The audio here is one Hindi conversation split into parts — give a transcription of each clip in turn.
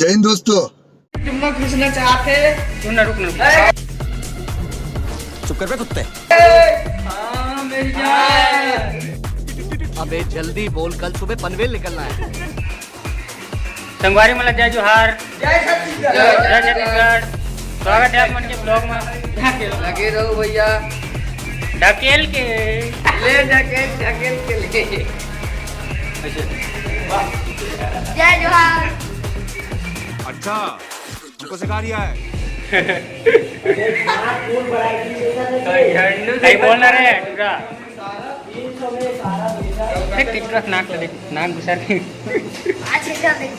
जय हिंद दोस्तों। तुम लोग घुसना चाहते, रुकना रुकना चुप कर बे कुत्ते। हाँ मेरी जान। अबे जल्दी बोल, कल सुबह पनवेल निकलना है। संगवारी मला जय जोहार, जय छत्तीसगढ़। जय छत्तीसगढ़। स्वागत है आप मन के ब्लॉग में। लगे रहो भैया, ढकेल के ले ढकेल के ले। जय जोहार। अच्छा हमको सिखा दिया है। कहीं बोलना रे टुरा टिकटॉक नाक ले नाक घुसा के अच्छे से देख।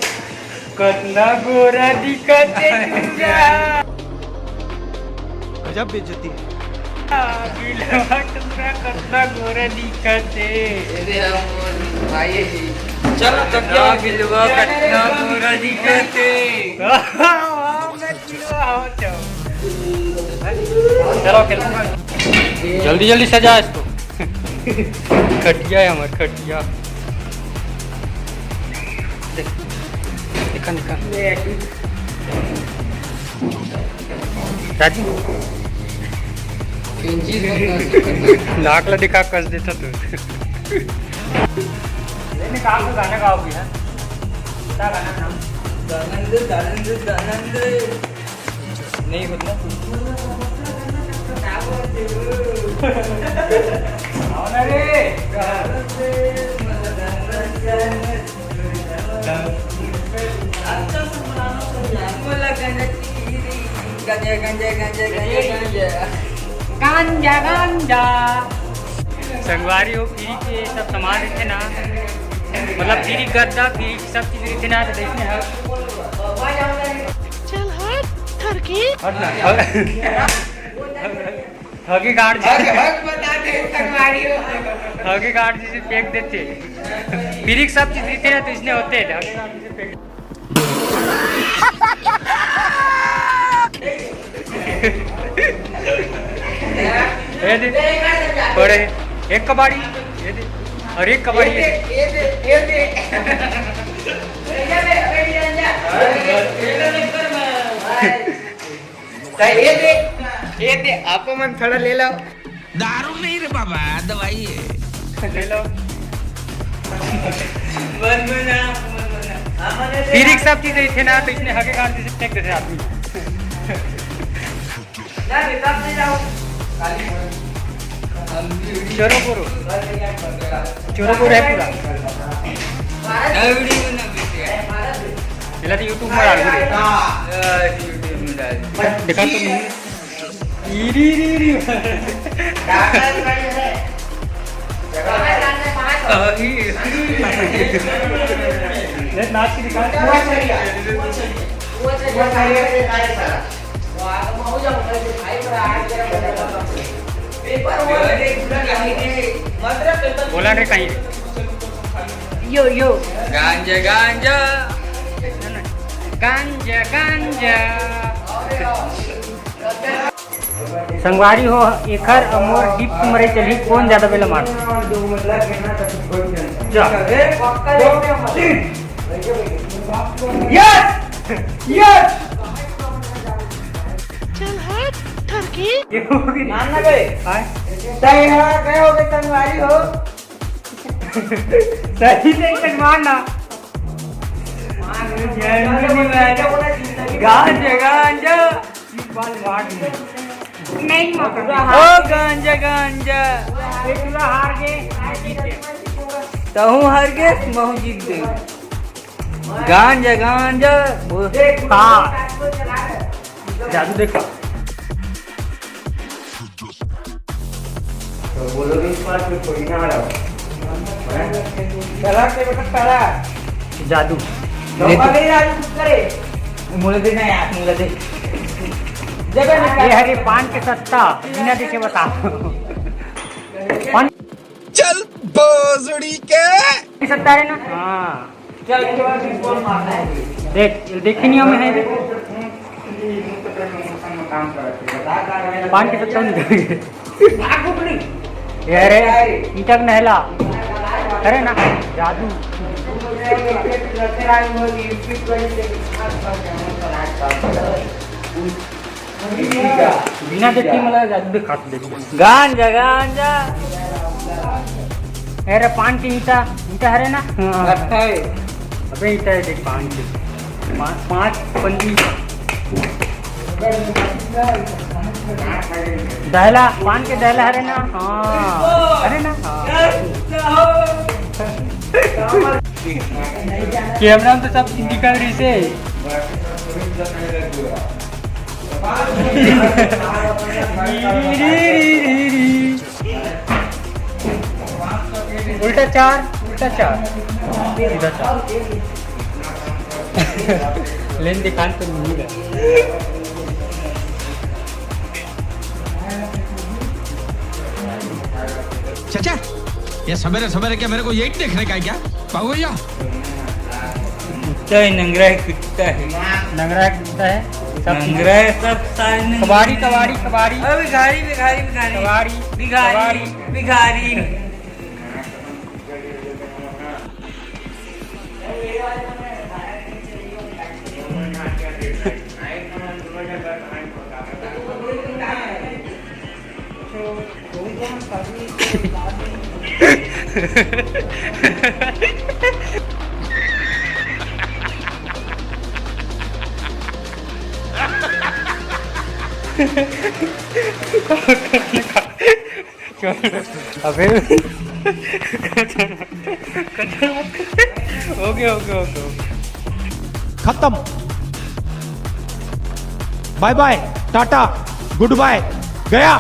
कतना गोरा दिखते टुरा गजब बेइज्जती है। बिलवा टुरा कतना गोरा दिखते अरे हम भाई जी, चलो तो क्या बिलवा कतना गोरा दिखते चलो जल्दी जल्दी सजा इसको। खटिया है हमारे खटिया। देखा निका राजी लाख ला दिखा कस देता तू। काम तो गाना गाओगी है क्या गाना नाम दानंद नहीं होता गांजा गांजा संगवारी हो फ्री के सब सामान रहते ना, मतलब फ्री गद्दा फ्री सब चीज रहते ना। तो देखने चल हट थरकी। हगी गार्ड संगवारी हो। हगी गार्ड जिसे फेंक देते फ्री सब चीज रहते ना, तो इसने होते हैं हगी गार्ड जिसे फेंक ये दे बड़े एक कबाड़ी ये दे और एक कबाड़ी ये दे आप मन थोड़ा ले लो। दारू नहीं रे बाबा, दवाई है। ले लो मन बना फ्री सब चीज रहते ना, तो इसने हगी गार्ड जिसे फेंक देते आदमी। चोरो बोरो है पूरा तो यूट्यूब में डाल दिखा तो नहीं नाच की दिखा बोला रे कहीं यो यो गांजा गांजा गांजा गांजा संगवारी हो एकर अमोर डीप मरे चली कौन ज्यादा बेला मार यस यस चल हट थरकी। मान ना गए सही है, गए हो गए संगवारी हो। सही नहीं कर मारना गांजा गांजा नहीं ओ गांजा गांजा हार गए तहु हार गए महू जीत गए। गांजा गांजा जादू देखा बोलो इस बार कोई ना आ रहा चला के बेटा चला जादू धोखा नहीं राजू कुछ करे मुझे देना है आप मुझे दे जगह ये निकाल। है पान के सत्ता बिना देखे बता पान चल बोजड़ी के की सत्ता है ना। हाँ चल के बाद बॉल मारना है। देख देखी नियम है पान की सत्ता नहीं ये रे ईटक नहला अरे ना जादू बिना देखी मला जादू दिखात दे गांजा गांजा अरे पान की ईटा ईटा है ना अच्छा है अबे ईटा है देख पान की पांच पंदी दहला पान के दहला है ना हाँ अरे ना कैमरा में तो सब निकल रही से उल्टा चार सीधा चार लेन दिखान तो नहीं है चाचा ये सवेरे सवेरे क्या मेरे को यही देखने का है क्या बाबू भैया कुत्ता है नंगरा है कुत्ता है नंगरा कुत्ता है सब नंगरा है सब सारे नंगरे। कबाड़ी कबाड़ी कबाड़ी अरे भिखारी भिखारी भिखारी कबाड़ी भिखारी भिखारी अबे ओके ओके ओके खत्म बाय बाय टाटा गुड बाय गया